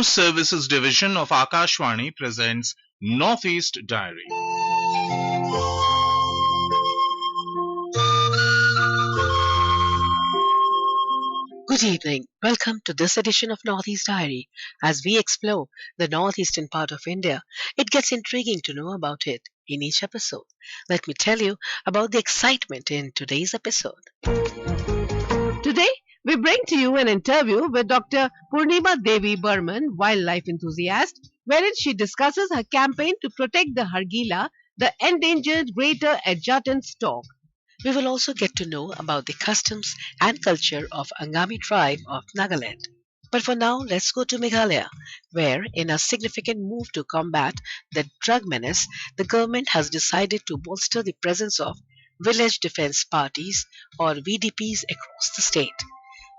News Services Division of Akashvani presents Northeast Diary. Good evening. Welcome to this edition of Northeast Diary. As we explore the northeastern part of India, it gets intriguing to know about it in each episode. Let me tell you about the excitement in today's episode. Today, we bring to you an interview with Dr. Purnima Devi Burman, wildlife enthusiast, wherein she discusses her campaign to protect the Hargila, the endangered greater adjutant stork. We will also get to know about the customs and culture of Angami tribe of Nagaland. But for now, let's go to Meghalaya, where, in a significant move to combat the drug menace, the government has decided to bolster the presence of village defense parties or VDPs across the state.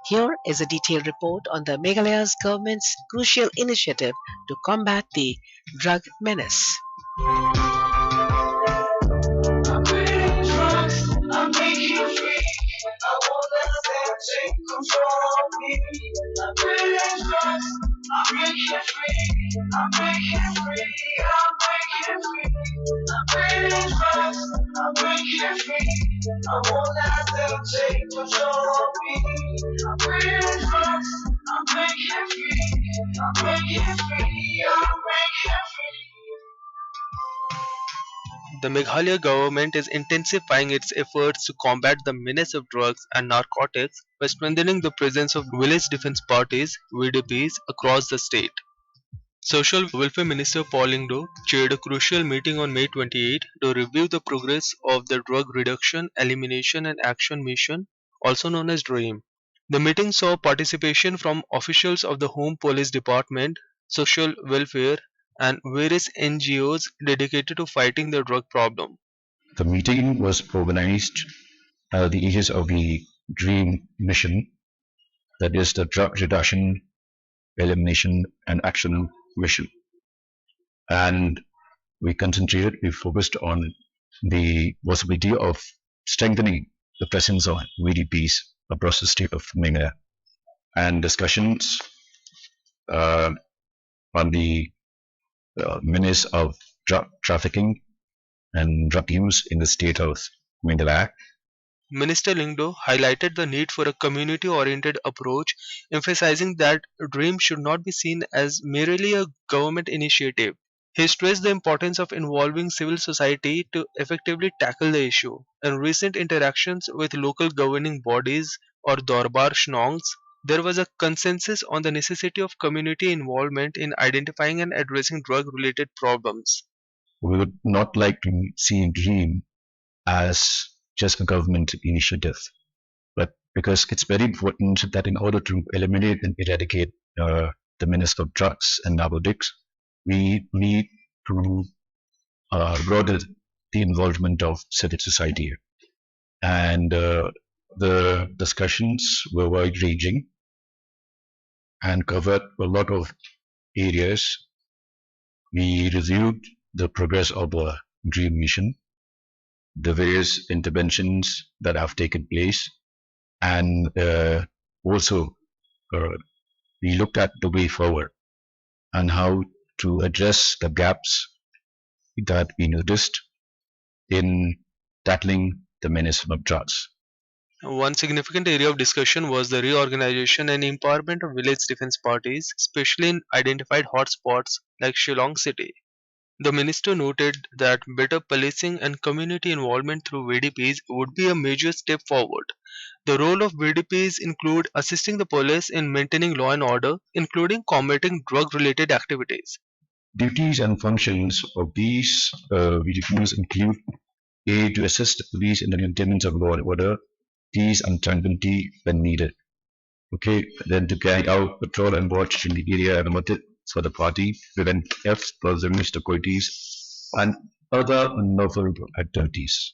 Here is a detailed report on the Meghalaya's government's crucial initiative to combat the drug menace. The Meghalaya government is intensifying its efforts to combat the menace of drugs and narcotics by strengthening the presence of village defense parties (VDPs) across the state. Social Welfare Minister Paul Lyngdoh chaired a crucial meeting on May 28 to review the progress of the Drug Reduction, Elimination and Action Mission, also known as DREAM. The meeting saw participation from officials of the Home Police Department, Social Welfare, and various NGOs dedicated to fighting the drug problem. The meeting was organized under the aegis of the DREAM mission, that is the Drug Reduction, Elimination and Action Mission. And we focused on the possibility of strengthening the presence of VDPs across the state of Meghalaya, and discussions on the menace of drug trafficking and drug use in the state of Meghalaya. Minister Lyngdoh highlighted the need for a community-oriented approach, emphasizing that DREAM should not be seen as merely a government initiative. He stressed the importance of involving civil society to effectively tackle the issue. In recent interactions with local governing bodies or Dorbar Shnongs, there was a consensus on the necessity of community involvement in identifying and addressing drug-related problems. We would not like to see DREAM as just a government initiative, but because it's very important that in order to eliminate and eradicate the menace of drugs and narcotics, we need to broaden the involvement of civil society. And the discussions were wide-ranging and covered a lot of areas. We reviewed the progress of the DREAM mission, the various interventions that have taken place, and also we looked at the way forward and how to address the gaps that we noticed in tackling the menace of drugs. One significant area of discussion was the reorganization and empowerment of village defense parties, especially in identified hotspots like Shillong City. The minister noted that better policing and community involvement through VDPs would be a major step forward. The role of VDPs include assisting the police in maintaining law and order, including combating drug-related activities. Duties and functions of these VDPs include A. To assist the police in the maintenance of law and order, peace and tranquility when needed. Okay, then to carry out patrol and watch in the area allotted for the party, prevent thefts, preserve securities, and other unlawful activities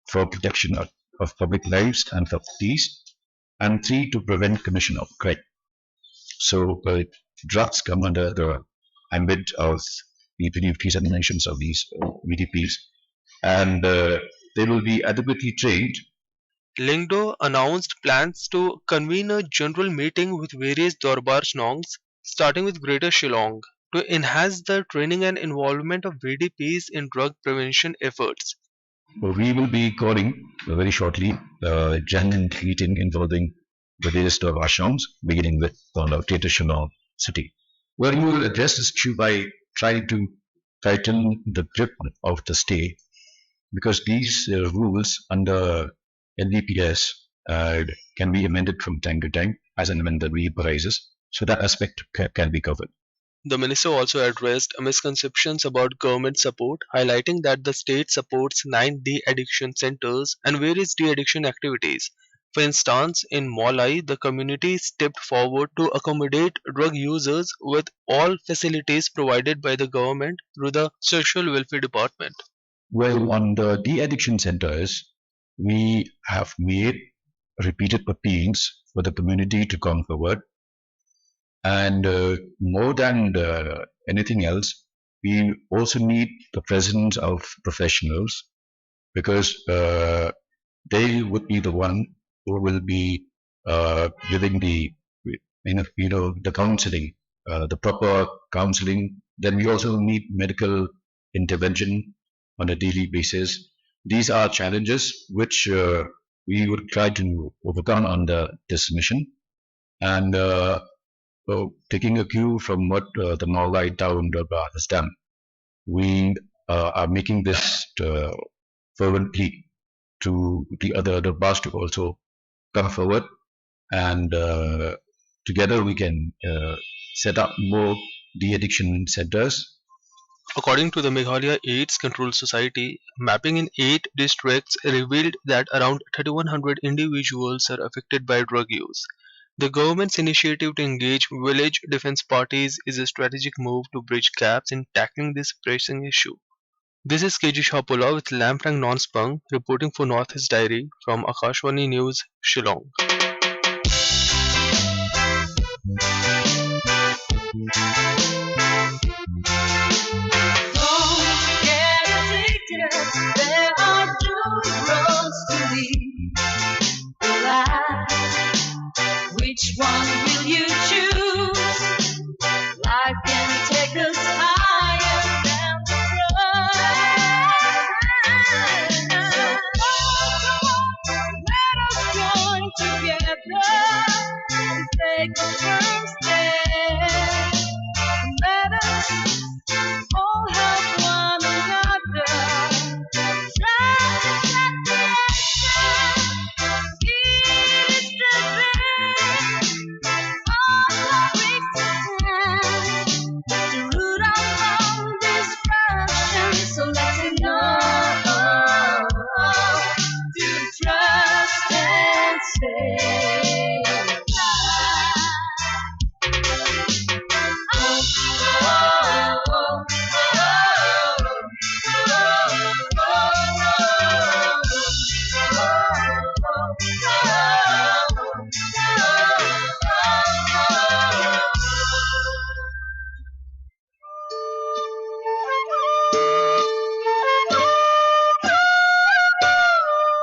for protection of public lives and properties, and 3. To prevent commission of crime. So drugs come under the ambit of the duties and functions of these VDPs, and they will be adequately trained. Lyngdoh announced plans to convene a general meeting with various Dorbar Shnongs, starting with Greater Shillong, to enhance the training and involvement of VDPs in drug prevention efforts. We will be calling very shortly Jan and meeting involving various of ashrams, beginning with Greater Shillong city, where you will address this issue by trying to tighten the grip of the stay, because these rules under NDPS can be amended from time to time as and when the need arises. So that aspect can be covered. The minister also addressed misconceptions about government support, highlighting that the state supports 9 de-addiction centers and various de-addiction activities. For instance, in Maulai, the community stepped forward to accommodate drug users with all facilities provided by the government through the Social Welfare Department. Well, on the de-addiction centers, we have made repeated appeals for the community to come forward. And more than anything else, we also need the presence of professionals, because they would be the one who will be giving the the counseling, the proper counseling. Then we also need medical intervention on a daily basis. These are challenges which we would try to overcome under this mission. And so taking a cue from what the Maulai town has done, we are making this fervent plea to the other Darbars to also come forward, and together we can set up more de-addiction centers. According to the Meghalaya AIDS Control Society, mapping in 8 districts revealed that around 3,100 individuals are affected by drug use. The government's initiative to engage village defense parties is a strategic move to bridge gaps in tackling this pressing issue. This is KG Shapula with Lamprang Nonspung reporting for Northeast Diary from Akashwani News, Shillong. There are two roads to the light. Which one will you choose? Life can take us higher than the road. So let us join together and take a firm step. Let us all help one another. Try to set the action. It is the best. All reason to root out all destruction. So let's know to trust and say.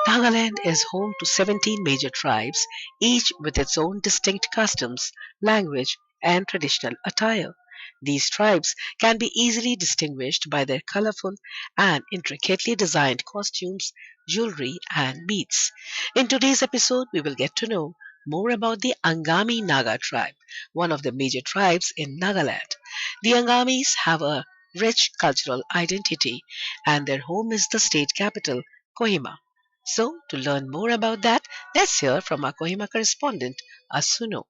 Nagaland is home to 17 major tribes, each with its own distinct customs, language, and traditional attire. These tribes can be easily distinguished by their colorful and intricately designed costumes, jewelry, and beads. In today's episode, we will get to know more about the Angami Naga tribe, one of the major tribes in Nagaland. The Angamis have a rich cultural identity, and their home is the state capital, Kohima. So, to learn more about that, let's hear from our Kohima correspondent, Asuno.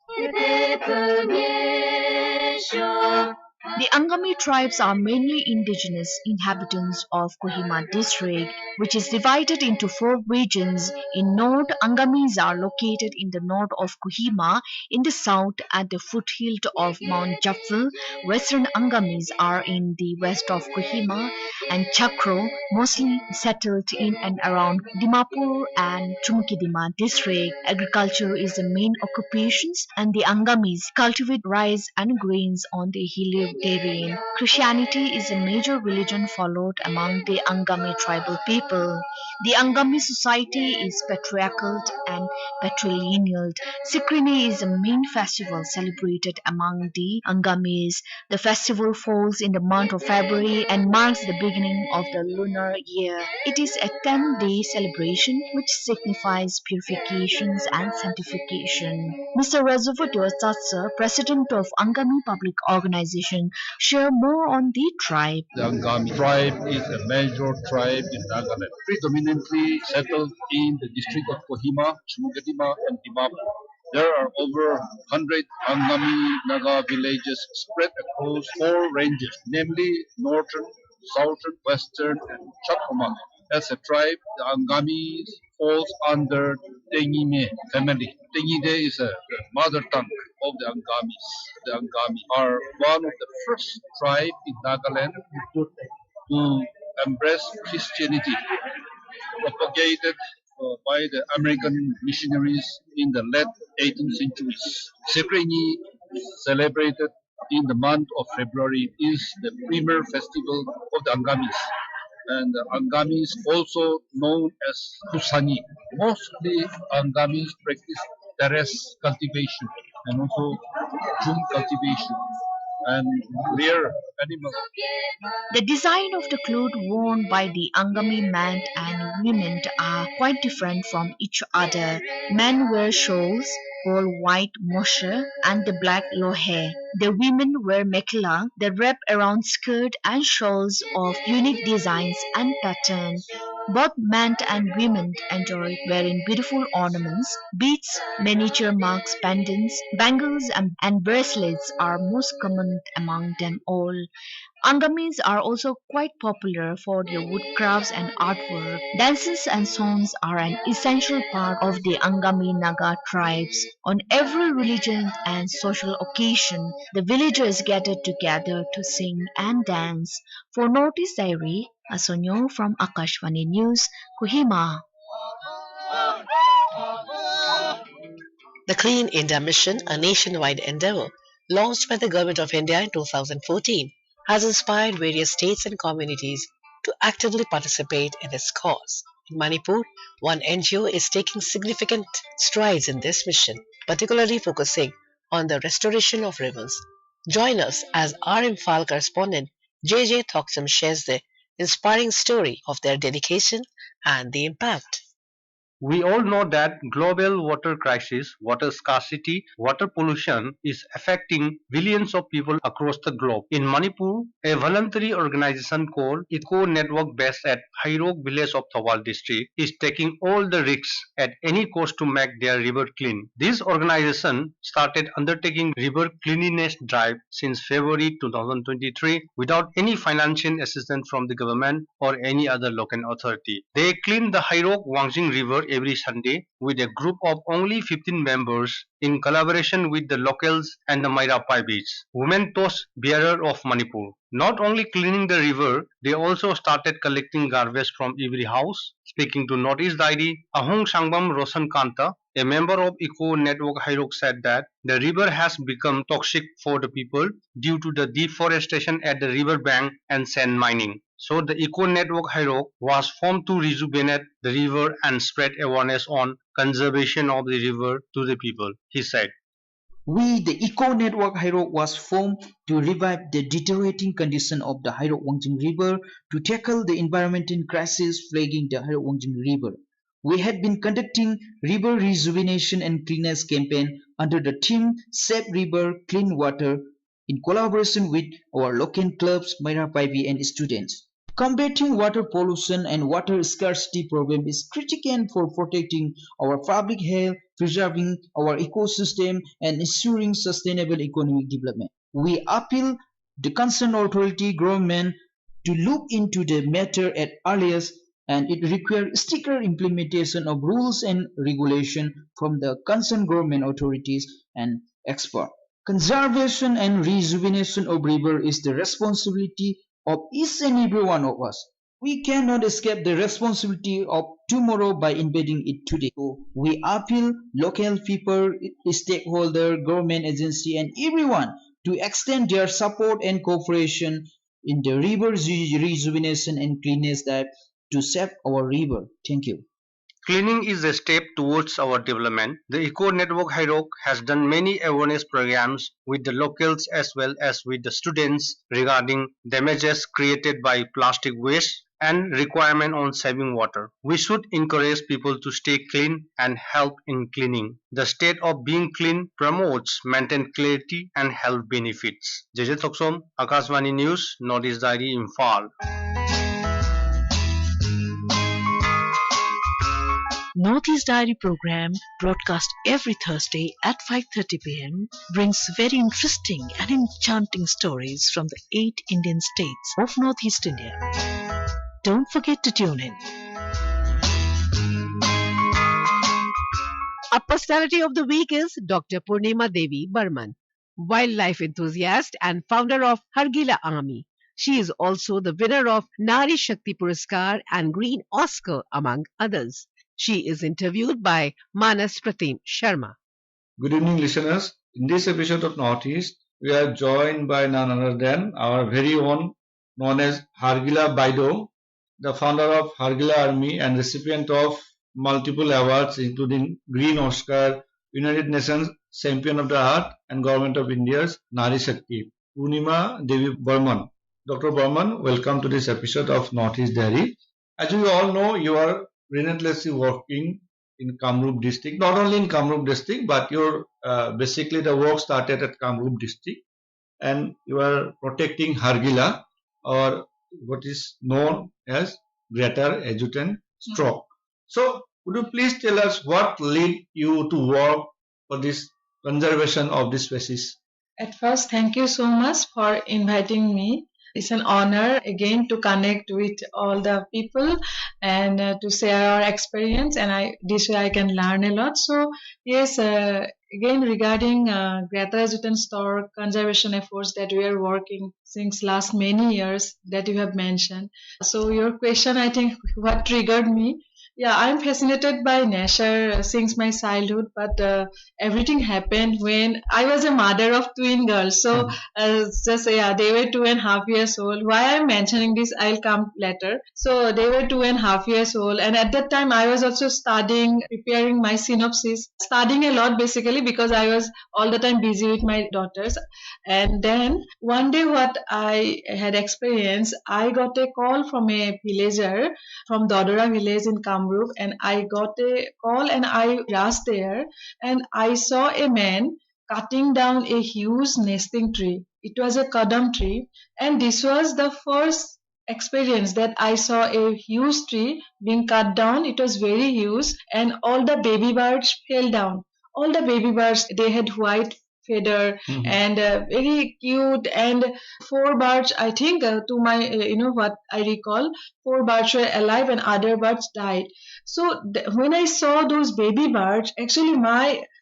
The Angami tribes are mainly indigenous inhabitants of Kohima district, which is divided into 4 regions. In north, Angamis are located in the north of Kohima, in the south at the foothill of Mount Jaffel. Western Angamis are in the west of Kohima and Chakro, mostly settled in and around Dimapur and Chumkidima district. Agriculture is the main occupations, and the Angamis cultivate rice and grains on the hilly humanitarian. Christianity is a major religion followed among the Angami tribal people. The Angami society is patriarchal and patrilineal. Sikrini is the main festival celebrated among the Angamis. The festival falls in the month of February and marks the beginning of the lunar year. It is a 10-day celebration which signifies purifications and sanctification. Mr. Razuvudio Tsatsa, president of Angami Public Organization, share more on the tribe. The Angami tribe is a major tribe in Nagaland, predominantly settled in the district of Kohima, Chumugadima, and Dimapur. There are over 100 Angami Naga villages spread across 4 ranges, namely Northern, Southern, Western, and Chathama. As a tribe, the Angamis falls under Tengime family. Tengide is the mother tongue of the Angamis. The Angami are one of the first tribe in Nagaland to embrace Christianity, propagated by the American missionaries in the late 18th centuries. Sekrenyi, celebrated in the month of February, is the premier festival of the Angamis. And the Angamis also known as Kusani. Mostly Angamis practice terrace cultivation and also june cultivation and rear animals. The design of the clothes worn by the Angami men and women are quite different from each other. Men wear shawls, all white moshe, and the black lohe. The women wear mekhala, the wrap around skirt and shawls of unique designs and patterns. Both men and women enjoy wearing beautiful ornaments. Beads, miniature marks, pendants, bangles, and bracelets are most common among them all. Angamis are also quite popular for their woodcrafts and artwork. Dances and songs are an essential part of the Angami Naga tribes. On every religion and social occasion, the villagers gather together to sing and dance. For Northeast Diary, Asonyo from Akashvani News, Kohima. The Clean India Mission, a nationwide endeavor launched by the Government of India in 2014, has inspired various states and communities to actively participate in its cause. In Manipur, one NGO is taking significant strides in this mission, particularly focusing on the restoration of rivers. Join us as our Imphal correspondent JJ Thoksam shares the inspiring story of their dedication and the impact. We all know that global water crisis, water scarcity, water pollution is affecting billions of people across the globe. In Manipur, a voluntary organization called Eco Network based at Hairok village of Thawal district is taking all the risks at any cost to make their river clean. This organization started undertaking river cleanliness drive since February 2023 without any financial assistance from the government or any other local authority. They clean the Hairok Wangjing river every Sunday with a group of only 15 members in collaboration with the locals and the Maira Paibis, women toss bearer of Manipur. Not only cleaning the river, they also started collecting garbage from every house. Speaking to Notice Diary, Ahung Sangbam Roshan Kanta, a member of Eco Network Hairok, said that the river has become toxic for the people due to the deforestation at the river bank and sand mining. So the Eco Network Hairok was formed to rejuvenate the river and spread awareness on conservation of the river to the people, he said. We, the Eco Network Hairok, was formed to revive the deteriorating condition of the Hairok Wangjing River to tackle the environmental crisis plaguing the Hairok Wangjing River. We had been conducting river rejuvenation and cleanliness campaign under the theme Save River, Clean Water in collaboration with our local clubs, Maira Paibi and students. Combating water pollution and water scarcity problem is critical for protecting our public health, preserving our ecosystem, and ensuring sustainable economic development. We appeal the concerned authority government to look into the matter at earliest, and it requires stricter implementation of rules and regulation from the concerned government authorities and experts. Conservation and rejuvenation of river is the responsibility of each and every one of us. We cannot escape the responsibility of tomorrow by invading it today. So we appeal local people, stakeholder, government agency and everyone to extend their support and cooperation in the river rejuvenation and cleanness that to save our river. Thank you. Cleaning is a step towards our development. The Eco Network Hairok has done many awareness programs with the locals as well as with the students regarding damages created by plastic waste and requirement on saving water. We should encourage people to stay clean and help in cleaning. The state of being clean promotes mental clarity and health benefits. JJ Thoksom, Akashvani News, Northeast Diary, Imphal. Northeast Diary program, broadcast every Thursday at 5:30 p.m., brings very interesting and enchanting stories from the 8 Indian states of Northeast India. Don't forget to tune in. Our personality of the week is Dr. Purnima Devi Burman, wildlife enthusiast and founder of Hargila Army. She is also the winner of Nari Shakti Puraskar and Green Oscar, among others. She is interviewed by Manas Pratim Sharma. Good evening, listeners. In this episode of Northeast, we are joined by none other than our very own, known as Hargila Baido, the founder of Hargila Army and recipient of multiple awards, including Green Oscar, United Nations Champion of the Earth, and Government of India's Nari Shakti. Purnima Devi Burman. Dr. Burman, welcome to this episode of Northeast Diary. As you all know, you are relentlessly working in Kamrup district, not only in Kamrup district, but your basically the work started at Kamrup district, and you are protecting Hargila, or what is known as Greater Adjutant Stroke. So, would you please tell us what led you to work for this conservation of this species? At first, thank you so much for inviting me. It's an honor again to connect with all the people and to share our experience, and this way I can learn a lot. So yes, again regarding Greater Adjutant Stork conservation efforts that we are working since last many years that you have mentioned. So your question, I think, what triggered me? Yeah, I'm fascinated by nature since my childhood, but everything happened when I was a mother of twin girls. So they were 2.5 years old. Why I'm mentioning this, I'll come later. So they were 2.5 years old, and at that time I was also studying, preparing my synopsis, studying a lot basically because I was all the time busy with my daughters. And then one day, what I had experienced, I got a call from a villager from Dodora village in Kamrup, and I got a call and I rushed there and I saw a man cutting down a huge nesting tree. It was a kadam tree, and this was the first experience that I saw a huge tree being cut down. It was very huge, and all the baby birds fell down. All the baby birds, they had white feather and very cute, and 4 birds, I think, to my what I recall, 4 birds were alive and other birds died. So when I saw those baby birds, actually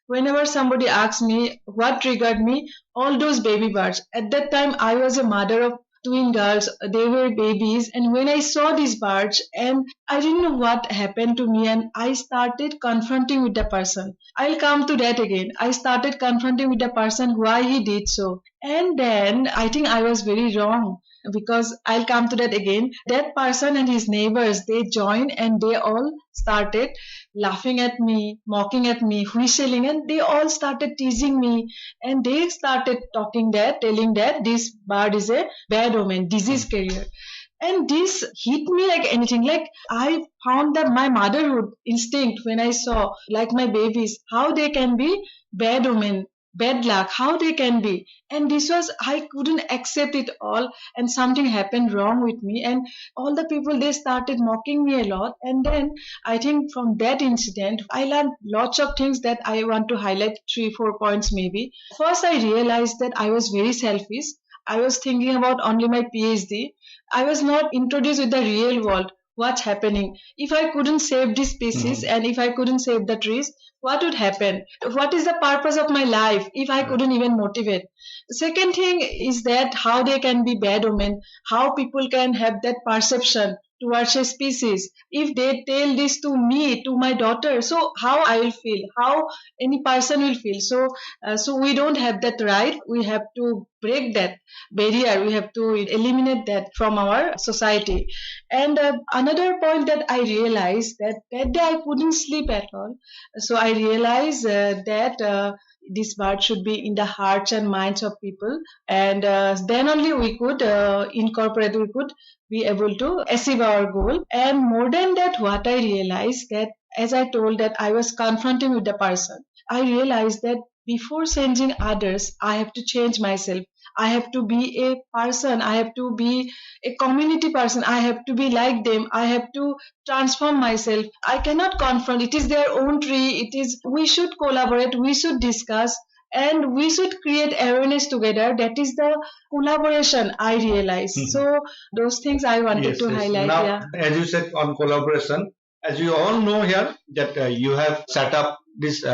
whenever somebody asks me what triggered me, all those baby birds. At that time I was a mother of twin girls, they were babies, and when I saw these birds, and I didn't know what happened to me, and I started confronting with the person. I'll come to that again. I started confronting with the person why he did so, and then I think I was very wrong, because I'll come to that again. That person and his neighbors, they joined and they all started laughing at me, mocking at me, whistling, and they all started teasing me, and they started telling that this bird is a bad omen, disease carrier. And this hit me like anything. Like, I found that my motherhood instinct when I saw like my babies, how they can be bad omen, bad luck, how they can be. And this was, I couldn't accept it all, and something happened wrong with me, and all the people, they started mocking me a lot. And then I think from that incident I learned lots of things that I want to highlight, 3-4 points maybe. First, I realized that I was very selfish. I was thinking about only my PhD. I was not introduced with the real world, what's happening. If I couldn't save this species and if I couldn't save the trees, what would happen? What is the purpose of my life if I couldn't even motivate? The second thing is that how they can be bad omen, how people can have that perception towards a species. If they tell this to me, to my daughter, so how I will feel, how any person will feel. So we don't have that right. We have to break that barrier. We have to eliminate that from our society. And another point that I realized that day I couldn't sleep at all. So I realized that this bird should be in the hearts and minds of people, and then only we could incorporate, we could be able to achieve our goal. And more than that, what I realized that, as I told, that I was confronting with the person, I realized that before changing others, I have to change myself. I have to be a person. I have to be a community person. I have to be like them. I have to transform myself. I cannot confront. It is their own tree. It is, we should collaborate. We should discuss. And we should create awareness together. That is the collaboration, I realize. So those things I wanted to highlight. Now, Yeah. as you said on collaboration, as you all know here that you have set up this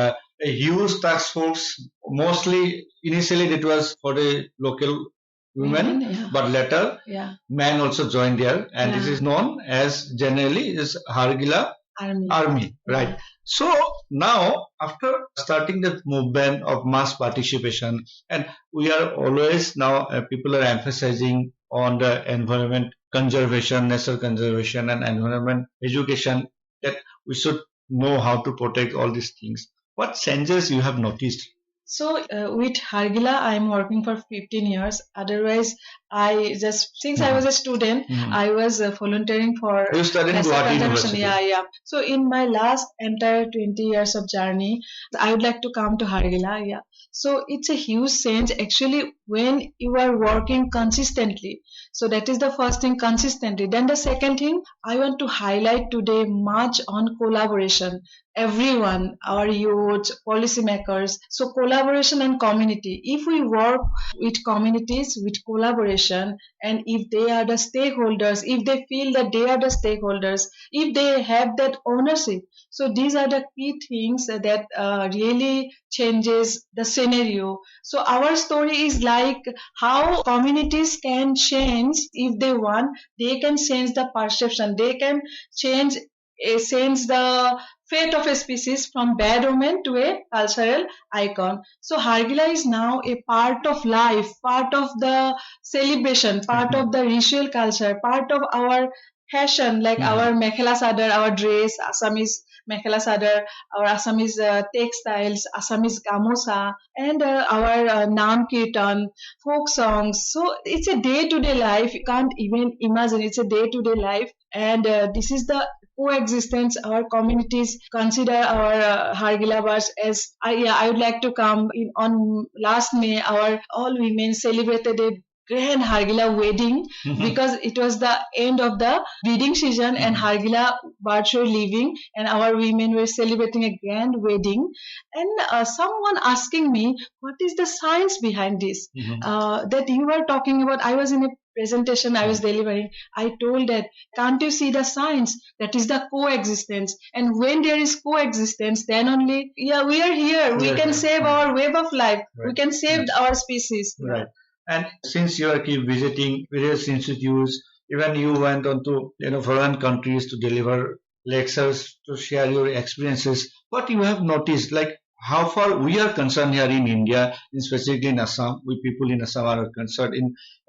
a huge task force. Mostly initially it was for the local women, Yeah. but later Yeah. men also joined there, and this Yeah. is known as generally is Hargila Army, right? So now, after starting the movement of mass participation, and we are always now people are emphasizing on the environment conservation, nature conservation, and environment education, that we should know how to protect all these things. What changes you have noticed? So with Hargila, I'm working for 15 years. Otherwise, I just, since I was a student, I was volunteering for You studied in nature Guwahati conservation. University. Yeah, yeah. So in my last entire 20 years of journey, I would like to come to Hargila. Yeah. So it's a huge change actually when you are working consistently. So that is the first thing, consistently. Then the second thing, I want to highlight today much on collaboration. Everyone, our youth, policymakers. So collaboration and community. If we work with communities with collaboration, and if they are the stakeholders, if they feel that they are the stakeholders, if they have that ownership, so these are the key things that really changes the scenario. So our story is like how communities can change. If they want, they can change the perception, they can change the fate of a species from bad omen to a cultural icon. So Hargila is now a part of life, part of the celebration, part of the ritual culture, part of our fashion, like our mekhela sadar, our dress, Assamese mekhela sadar, our Assamese textiles, Assamese gamosa, and our Nam Kirtan, folk songs. So it's a day-to-day life. You can't even imagine. It's a day-to-day life, and this is the coexistence. Our communities consider our Hargila birds as, I would like to come in on last May. Our all women celebrated a grand Hargila wedding because it was the end of the breeding season and Hargila birds were leaving and our women were celebrating a grand wedding. And someone asking me, what is the science behind this that you were talking about? I was in a presentation I was delivering. I told that, can't you see the science? That is the coexistence. And when there is coexistence, then only, we are here. We can save our wave of life. We can save our species. Right. And since you are keep visiting various institutes, even you went on to foreign countries to deliver lectures, to share your experiences, what you have noticed, like how far we are concerned here in India, in specifically in Assam, we people in Assam are concerned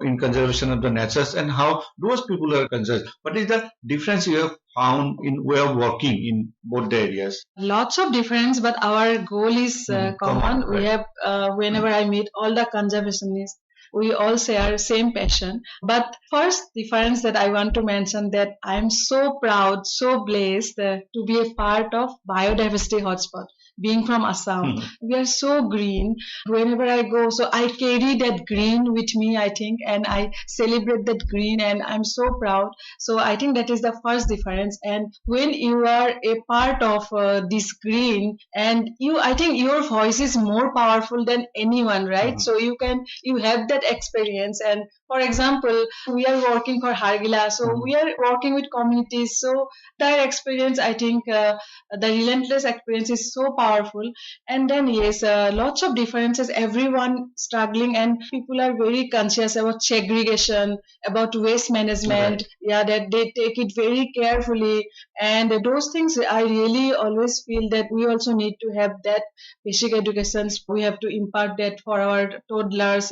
in conservation of the natures, and how those people are concerned. What is the difference you have found in way of working in both the areas? Lots of difference, but our goal is common. We have, whenever I meet all the conservationists, we all share same passion. But first difference that I want to mention, that I am so proud, so blessed to be a part of biodiversity hotspot. Being from Assam, we are so green. Whenever I go, so I carry that green with me, I think, and I celebrate that green, and I'm so proud. So I think that is the first difference. And when you are a part of this green, and I think your voice is more powerful than anyone, right? So you have that experience. And for example, we are working for Hargila, so we are working with communities. So that experience, I think, the relentless experience is so powerful. powerful. And then yes, lots of differences, everyone struggling, and people are very conscious about segregation, about waste management. Yeah, that they take it very carefully, and those things I really always feel that we also need to have that basic education. We have to impart that for our toddlers,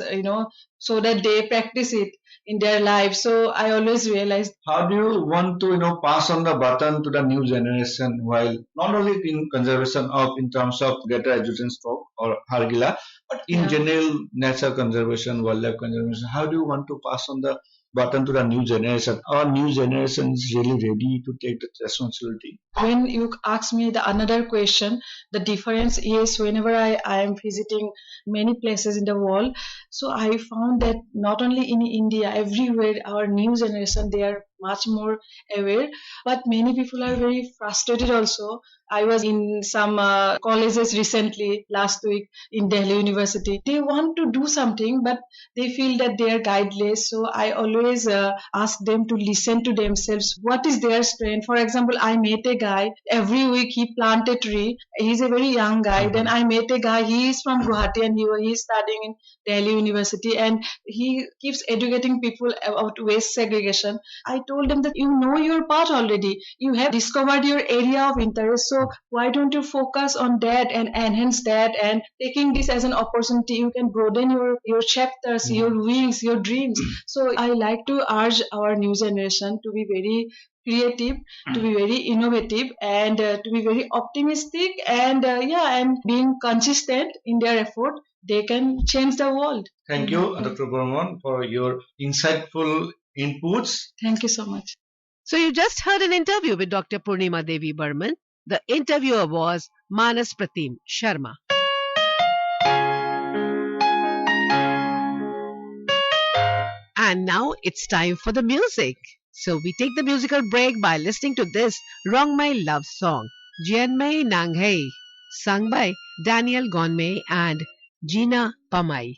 so that they practice it in their life. So I always realize. How do you want to pass on the baton to the new generation while not only in conservation of in terms of greater education stroke or Hargila, but in general nature conservation, wildlife conservation? How do you want to pass on the baton to the new generation? Our new generation is really ready to take the responsibility. When you ask me the another question, the difference is whenever I am visiting many places in the world, so I found that not only in India, everywhere our new generation, they are much more aware, but many people are very frustrated also. I was in some colleges recently last week in Delhi University. They want to do something, but they feel that they are guideless. So I always ask them to listen to themselves. What is their strength? For example, I met a guy, every week he planted a tree. He's a very young guy. Then I met a guy, he is from Guwahati and he is studying in Delhi University, and he keeps educating people about waste segregation. I told them that you know your part already. You have discovered your area of interest. So why don't you focus on that and enhance that, and taking this as an opportunity, you can broaden your chapters, your wings, your dreams. So I like to urge our new generation to be very creative, to be very innovative, and to be very optimistic, and and being consistent in their effort, they can change the world. Thank you, Dr. Burman, for your insightful inputs. Thank you so much. So you just heard an interview with Dr. Purnima Devi Burman. The interviewer was Manas Pratim Sharma. And now it's time for the music. So we take the musical break by listening to this Rong Mai love song, Jian Mai Nang Hei, sung by Daniel Gonmei and Gina Pamai.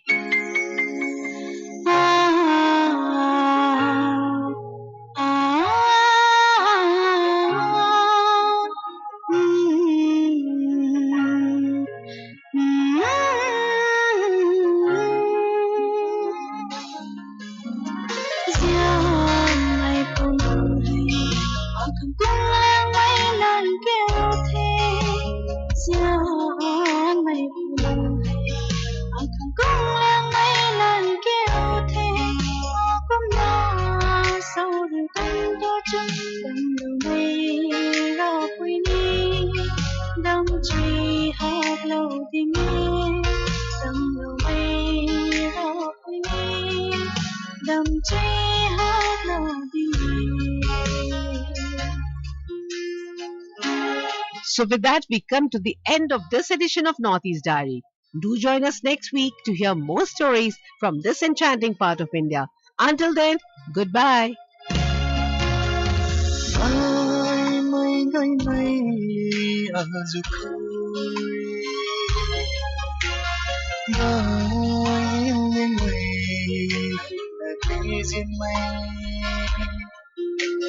So with that, we come to the end of this edition of Northeast Diary. Do join us next week to hear more stories from this enchanting part of India. Until then, goodbye.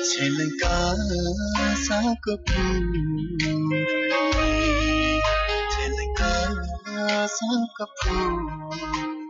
Selangkah sa kapur